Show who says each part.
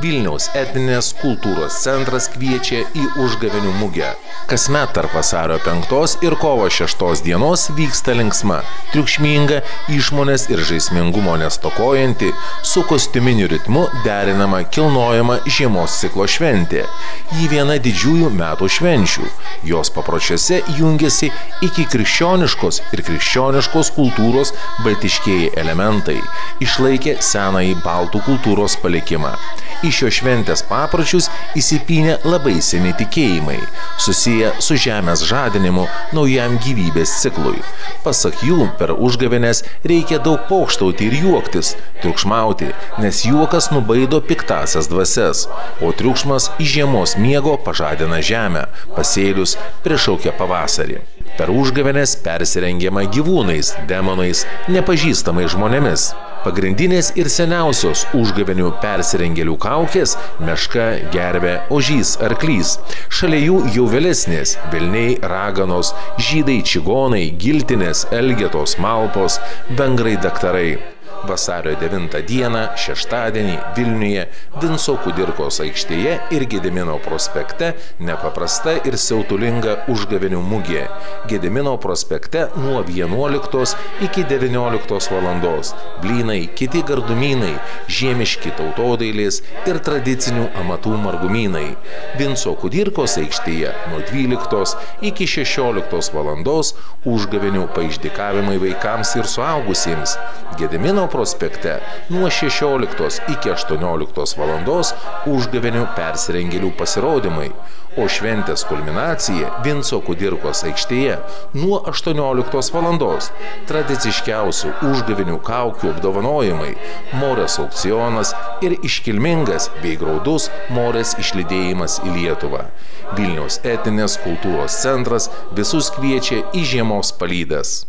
Speaker 1: Vilniaus etninės kultūros centras kviečia į užgavėnių mugę. Kasmet tarp vasario 5 ir kovo 6 dienos vyksta linksma, triukšminga, išmonės ir žaismingumo nestokojanti, su kostiuminiu ritmu derinama kilnojama žiemos ciklo šventė. Ji viena didžiųjų metų švenčių. Jos papročiuose jungiasi iki krikščioniškos ir krikščioniškos kultūros baltiškieji elementai, išlaikė senąjį baltų kultūros palikimą. Į šio šventės papročius įsipynė labai seni tikėjimai, susiję su žemės žadinimu naujam gyvybės ciklui. Pasak jų, per užgavėnes reikia daug pokštauti ir juoktis, triukšmauti, nes juokas nubaido piktasias dvasias, o triukšmas iš žiemos miego pažadina žemę, pasėlius prišaukia pavasarį. Per užgavėnes persirengiama gyvūnais, demonais, nepažįstamais žmonėmis. Pagrindinės ir seniausios užgavėnių persirengėlių kaukės – meška, gervė, ožys, arklys. Šalia jų jau vėlesnės – velniai, raganos, žydai, čigonai, giltinės, elgetos, malpos, vengrai, daktarai. Vasario 9 dieną, šeštadienį, Vilniuje, Vinco Kudirkos aikštėje ir Gedimino prospekte nepaprasta ir siautulinga užgavėnių mugė. Gedimino prospekte nuo 11 iki 19 valandos. Blynai, kiti gardumynai, žiemiški tautodailės ir tradicinių amatų margumynai. Vinco Kudirkos aikštėje nuo 12 iki 16 valandos užgavėnių paišdykavimai vaikams ir suaugusiems. Gedimino prospekte nuo 16 iki 18 valandos užgavėnių persirengėlių pasirodymai, o šventės kulminacija Vinco Kudirkos aikštėje nuo 18 valandos. Tradiciškiausių užgavėnių kaukių apdovanojimai, morės aukcionas ir iškilmingas bei graudus morės išlydėjimas į Lietuvą. Vilniaus etninės kultūros centras visus kviečia į žiemos palydas.